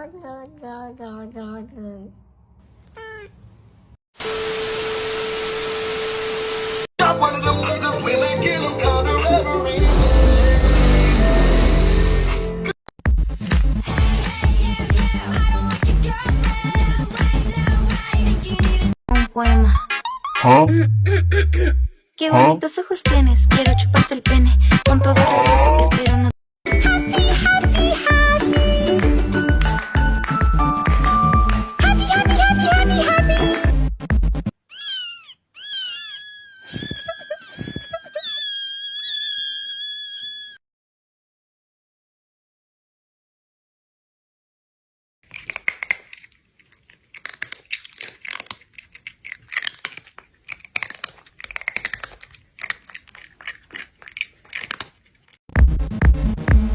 One of them niggas when I get them caught a reverie. Un poema. Qué bonitos ojos tienes, quiero chuparte el pene. Con todo respeto, espero no